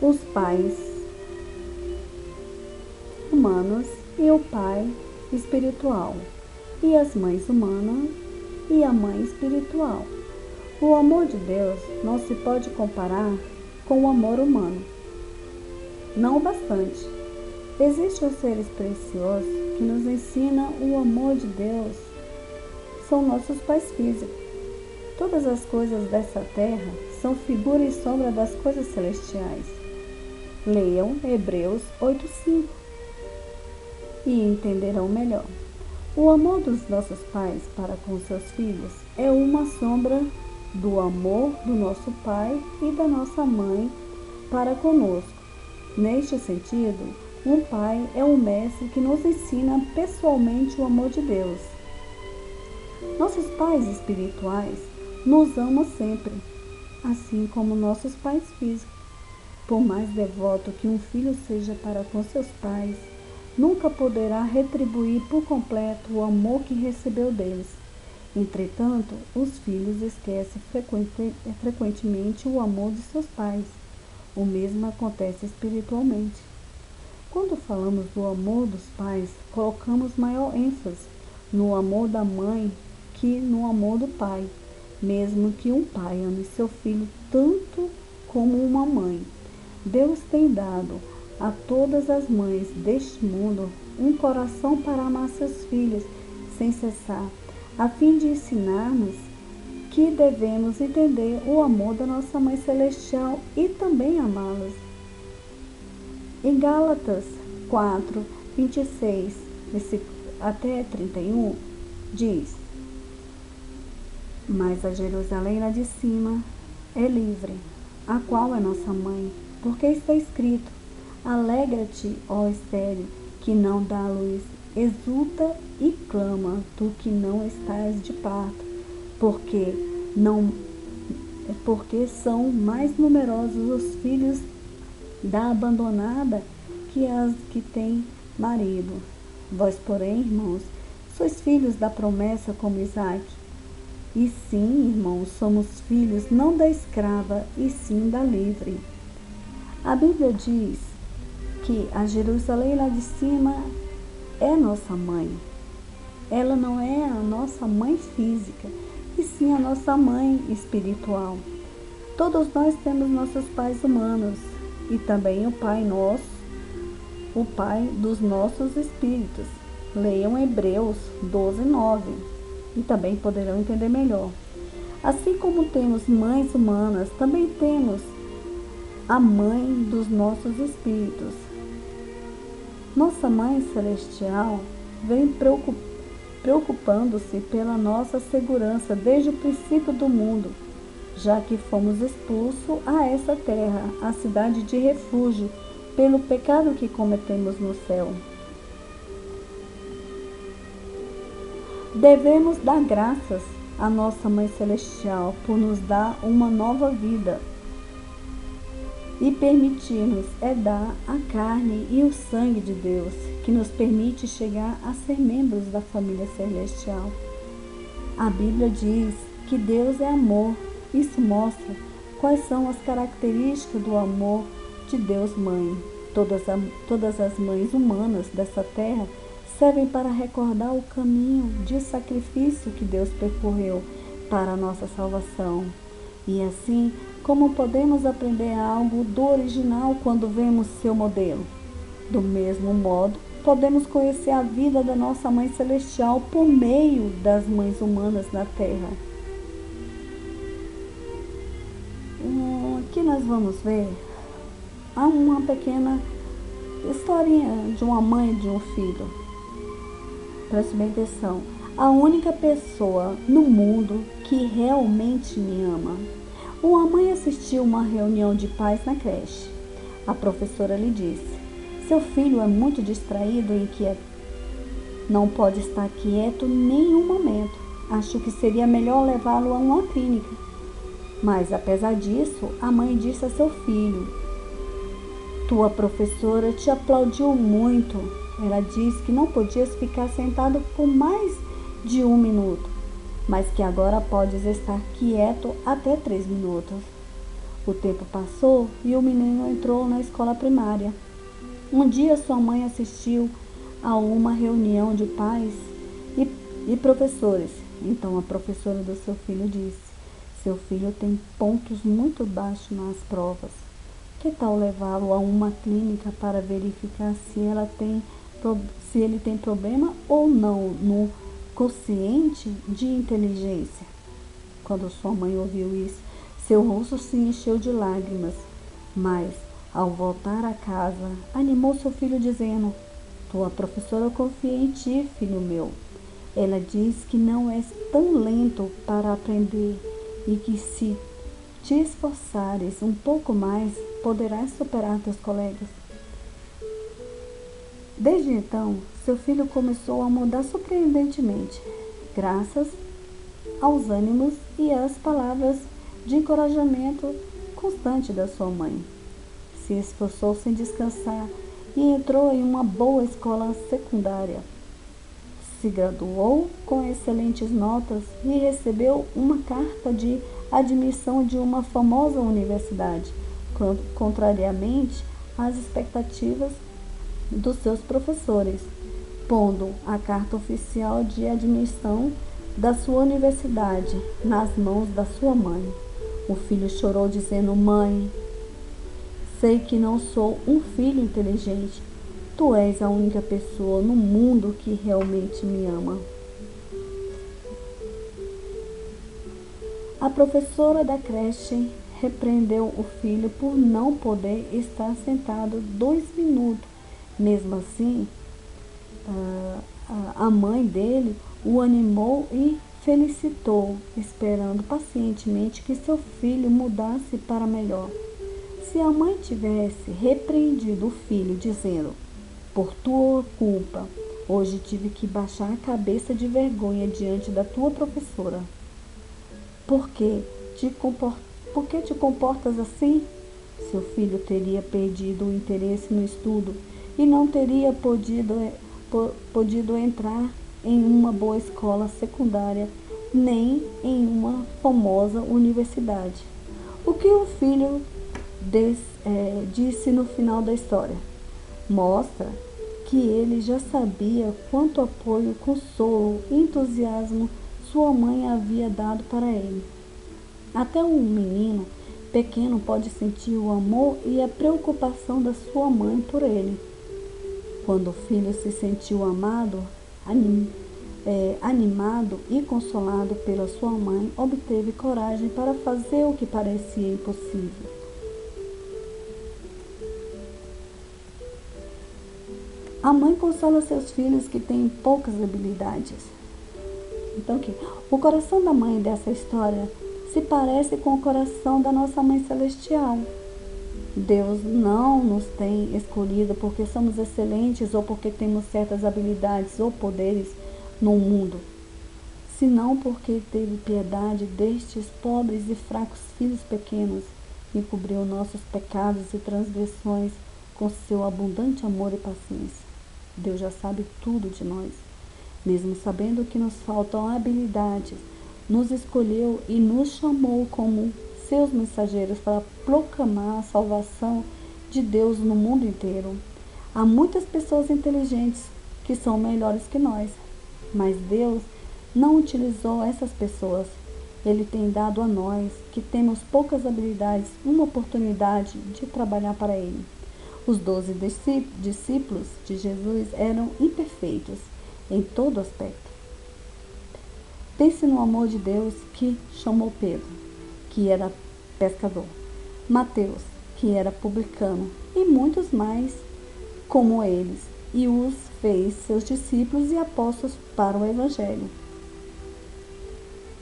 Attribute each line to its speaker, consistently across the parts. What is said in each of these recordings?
Speaker 1: os pais humanos e o pai espiritual, e as mães humanas e a mãe espiritual. O amor de Deus não se pode comparar com o amor humano. Não o bastante. Existem os seres preciosos que nos ensinam o amor de Deus. São nossos pais físicos. Todas as coisas dessa terra são figura e sombra das coisas celestiais. Leiam Hebreus 8:5 e entenderão melhor. O amor dos nossos pais para com seus filhos é uma sombra do amor do nosso pai e da nossa mãe para conosco. Neste sentido, um pai é um mestre que nos ensina pessoalmente o amor de Deus. Nossos pais espirituais nos amam sempre, assim como nossos pais físicos. Por mais devoto que um filho seja para com seus pais, nunca poderá retribuir por completo o amor que recebeu deles. Entretanto, os filhos esquecem frequentemente o amor de seus pais. O mesmo acontece espiritualmente. Quando falamos do amor dos pais, colocamos maior ênfase no amor da mãe que no amor do pai, mesmo que um pai ame seu filho tanto como uma mãe. Deus tem dado a todas as mães deste mundo um coração para amar seus filhos sem cessar, a fim de ensinar-nos que devemos entender o amor da nossa Mãe Celestial e também amá-las. Em Gálatas 4, 26 até 31, diz: Mas a Jerusalém lá de cima é livre, a qual é nossa mãe, porque está escrito: Alegra-te, ó estéril, que não dá luz, exulta e clama, tu que não estás de parto, porque são mais numerosos os filhos da abandonada que as que têm marido. Vós, porém, irmãos, sois filhos da promessa como Isaque. E sim, irmãos, somos filhos não da escrava, e sim da livre. A Bíblia diz que a Jerusalém lá de cima é nossa mãe. Ela não é a nossa mãe física, e sim a nossa mãe espiritual. Todos nós temos nossos pais humanos e também o Pai nosso, o Pai dos nossos espíritos. Leiam Hebreus 12:9 e também poderão entender melhor. Assim como temos mães humanas, também temos a mãe dos nossos espíritos. Nossa Mãe Celestial vem preocupando-se pela nossa segurança desde o princípio do mundo, já que fomos expulsos a essa terra, a cidade de refúgio, pelo pecado que cometemos no céu. Devemos dar graças à nossa Mãe Celestial por nos dar uma nova vida e permitir-nos dar a carne e o sangue de Deus, que nos permite chegar a ser membros da família celestial. A Bíblia diz que Deus é amor. Isso mostra quais são as características do amor de Deus Mãe. Todas as mães humanas dessa terra servem para recordar o caminho de sacrifício que Deus percorreu para a nossa salvação. E assim, como podemos aprender algo do original quando vemos seu modelo? Do mesmo modo, podemos conhecer a vida da nossa Mãe Celestial por meio das mães humanas na Terra. Aqui nós vamos ver uma pequena historinha de uma mãe e de um filho. Preste bem atenção. A única pessoa no mundo que realmente me ama. Uma mãe assistiu uma reunião de pais na creche. A professora lhe disse: seu filho é muito distraído e inquieto. Não pode estar quieto nenhum momento. Acho que seria melhor levá-lo a uma clínica. Mas, apesar disso, a mãe disse a seu filho: tua professora te aplaudiu muito. Ela disse que não podias ficar sentado por mais de 1 minuto, mas que agora podes estar quieto até 3 minutos. O tempo passou e o menino entrou na escola primária. Um dia sua mãe assistiu a uma reunião de pais e professores. Então a professora do seu filho disse: seu filho tem pontos muito baixos nas provas. Que tal levá-lo a uma clínica para verificar se ele tem problema ou não no quociente de inteligência? Quando sua mãe ouviu isso, seu rosto se encheu de lágrimas, mas, ao voltar a casa, animou seu filho dizendo: tua professora confia em ti, filho meu. Ela diz que não és tão lento para aprender e que se te esforçares um pouco mais, poderás superar teus colegas. Desde então, seu filho começou a mudar surpreendentemente, graças aos ânimos e às palavras de encorajamento constante da sua mãe. Se esforçou sem descansar e entrou em uma boa escola secundária. Se graduou com excelentes notas e recebeu uma carta de admissão de uma famosa universidade, contrariamente às expectativas dos seus professores, pondo a carta oficial de admissão da sua universidade nas mãos da sua mãe. O filho chorou dizendo: mãe, sei que não sou um filho inteligente. Tu és a única pessoa no mundo que realmente me ama. A professora da creche repreendeu o filho por não poder estar sentado 2 minutos. Mesmo assim, a mãe dele o animou e felicitou, esperando pacientemente que seu filho mudasse para melhor. Se a mãe tivesse repreendido o filho, dizendo: por tua culpa, hoje tive que baixar a cabeça de vergonha diante da tua professora. Por que te comportas assim? Seu filho teria perdido o interesse no estudo e não teria podido entrar em uma boa escola secundária, nem em uma famosa universidade. O que o filho disse no final da história mostra que ele já sabia quanto apoio, consolo e entusiasmo sua mãe havia dado para ele. Até um menino pequeno pode sentir o amor e a preocupação da sua mãe por ele. Quando o filho se sentiu amado, animado e consolado pela sua mãe, obteve coragem para fazer o que parecia impossível. A mãe consola seus filhos que têm poucas habilidades. Então, o coração da mãe dessa história se parece com o coração da nossa Mãe Celestial. Deus não nos tem escolhido porque somos excelentes ou porque temos certas habilidades ou poderes no mundo, senão porque teve piedade destes pobres e fracos filhos pequenos e cobriu nossos pecados e transgressões com seu abundante amor e paciência. Deus já sabe tudo de nós. Mesmo sabendo que nos faltam habilidades, nos escolheu e nos chamou como seus mensageiros para proclamar a salvação de Deus no mundo inteiro. Há muitas pessoas inteligentes que são melhores que nós, mas Deus não utilizou essas pessoas. Ele tem dado a nós, que temos poucas habilidades, uma oportunidade de trabalhar para Ele. Os 12 discípulos de Jesus eram imperfeitos em todo aspecto. Pense no amor de Deus que chamou Pedro, que era pescador, Mateus, que era publicano, e muitos mais como eles, e os fez seus discípulos e apóstolos para o Evangelho.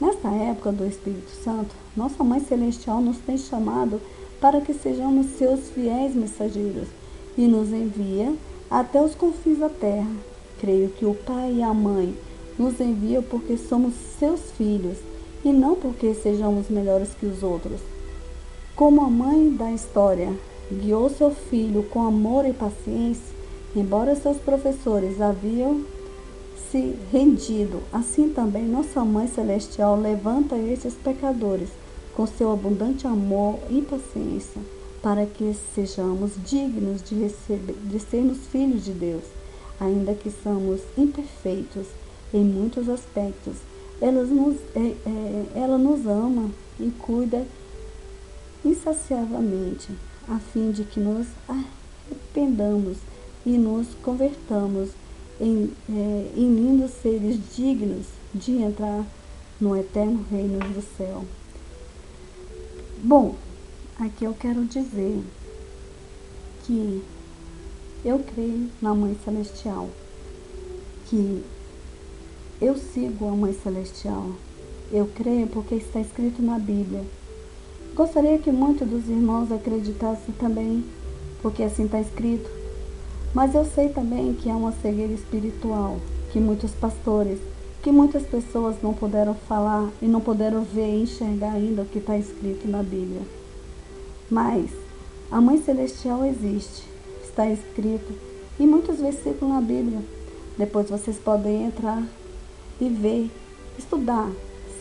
Speaker 1: Nesta época do Espírito Santo, nossa Mãe Celestial nos tem chamado para que sejamos seus fiéis mensageiros e nos envia até os confins da terra. Creio que o Pai e a Mãe nos enviam porque somos seus filhos e não porque sejamos melhores que os outros. Como a mãe da história guiou seu filho com amor e paciência, embora seus professores haviam se rendido, assim também nossa Mãe Celestial levanta estes pecadores com seu abundante amor e paciência, para que sejamos dignos de sermos filhos de Deus. Ainda que somos imperfeitos em muitos aspectos, ela nos ama e cuida insaciavelmente, a fim de que nos arrependamos e nos convertamos em lindos seres dignos de entrar no eterno reino do céu. Bom, aqui eu quero dizer que eu creio na Mãe Celestial, que eu sigo a Mãe Celestial. Eu creio porque está escrito na Bíblia. Gostaria que muitos dos irmãos acreditassem também, porque assim está escrito. Mas eu sei também que há uma cegueira espiritual, que muitos pastores, que muitas pessoas não puderam falar e não puderam ver e enxergar ainda o que está escrito na Bíblia. Mas a Mãe Celestial existe, está escrito em muitos versículos na Bíblia. Depois vocês podem entrar e ver, estudar.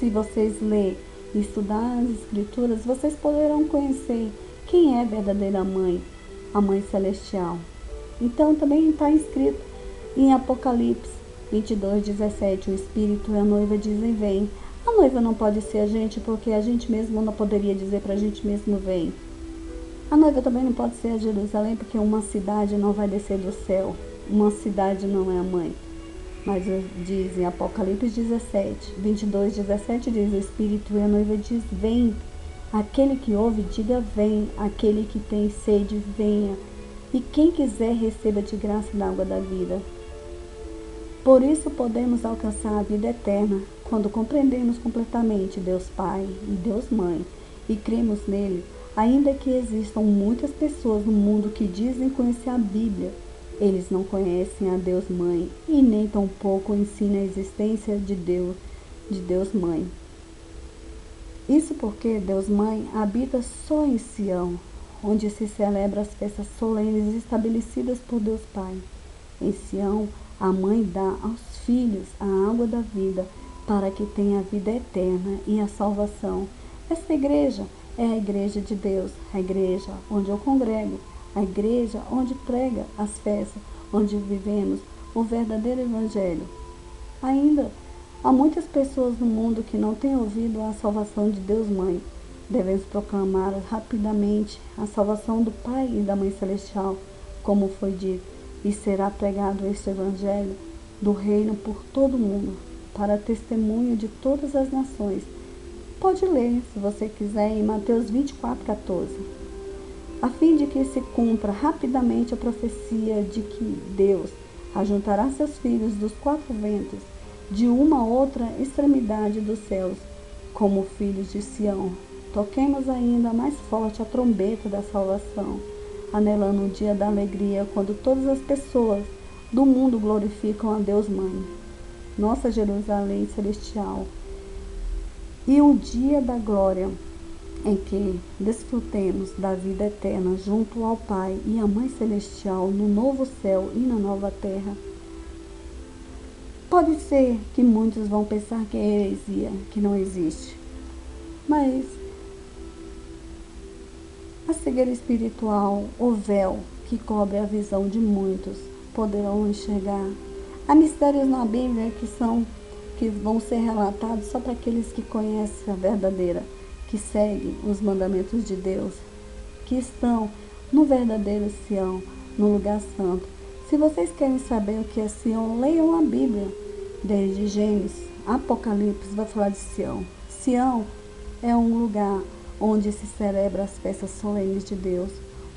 Speaker 1: Se vocês lerem e estudar as Escrituras, vocês poderão conhecer quem é a verdadeira mãe, a Mãe Celestial. Então também está escrito em Apocalipse 22:17, o Espírito e a noiva dizem vem. A noiva não pode ser a gente, porque a gente mesmo não poderia dizer para a gente mesmo vem. A noiva também não pode ser a Jerusalém, porque uma cidade não vai descer do céu. Uma cidade não é a mãe. Mas diz em Apocalipse 22:17 diz o Espírito e a noiva diz vem. Aquele que ouve diga vem. Aquele que tem sede venha. E quem quiser receba de graça da água da vida. Por isso podemos alcançar a vida eterna quando compreendemos completamente Deus Pai e Deus Mãe e cremos nele. Ainda que existam muitas pessoas no mundo que dizem conhecer a Bíblia, eles não conhecem a Deus Mãe e nem tampouco ensinam a existência de Deus Mãe. Isso porque Deus Mãe habita só em Sião, onde se celebra as festas solenes estabelecidas por Deus Pai. Em Sião, a mãe dá aos filhos a água da vida para que tenha a vida eterna e a salvação. Esta igreja é a igreja de Deus, a igreja onde eu congrego, a igreja onde prega as festas, onde vivemos o verdadeiro evangelho. Ainda há muitas pessoas no mundo que não têm ouvido a salvação de Deus Mãe. Devemos proclamar rapidamente a salvação do Pai e da Mãe Celestial, como foi dito, e será pregado este evangelho do reino por todo o mundo, para testemunho de todas as nações. Pode ler, se você quiser, em Mateus 24:14, a fim de que se cumpra rapidamente a profecia de que Deus ajuntará seus filhos dos quatro ventos, de uma a outra extremidade dos céus, como filhos de Sião. Toquemos ainda mais forte a trombeta da salvação, anelando o dia da alegria, quando todas as pessoas do mundo glorificam a Deus Mãe, nossa Jerusalém celestial, e o dia da glória, em que desfrutemos da vida eterna junto ao Pai e à Mãe Celestial, no novo céu e na nova terra. Pode ser que muitos vão pensar que é heresia, que não existe, mas a cegueira espiritual, o véu que cobre a visão de muitos, poderão enxergar. Há mistérios na Bíblia que vão ser relatados só para aqueles que conhecem a verdadeira, que seguem os mandamentos de Deus, que estão no verdadeiro Sião, no lugar santo. Se vocês querem saber o que é Sião, leiam a Bíblia. Desde Gênesis, Apocalipse vai falar de Sião. Sião é um lugar onde se celebra as festas solenes de Deus,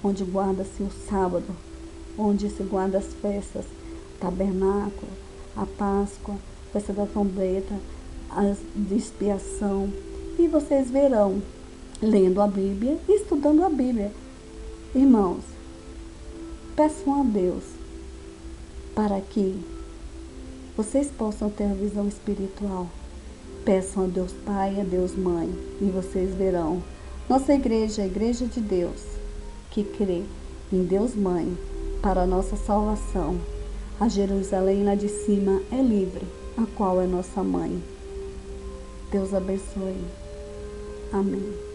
Speaker 1: onde guarda-se o sábado, onde se guarda as festas, tabernáculo, a Páscoa, festa da trombeta, a de expiação. E vocês verão, lendo a Bíblia e estudando a Bíblia. Irmãos, peçam a Deus para que vocês possam ter a visão espiritual. Peçam a Deus Pai e a Deus Mãe, e vocês verão. Nossa igreja é a igreja de Deus, que crê em Deus Mãe para a nossa salvação. A Jerusalém lá de cima é livre, a qual é nossa mãe. Deus abençoe. Amém.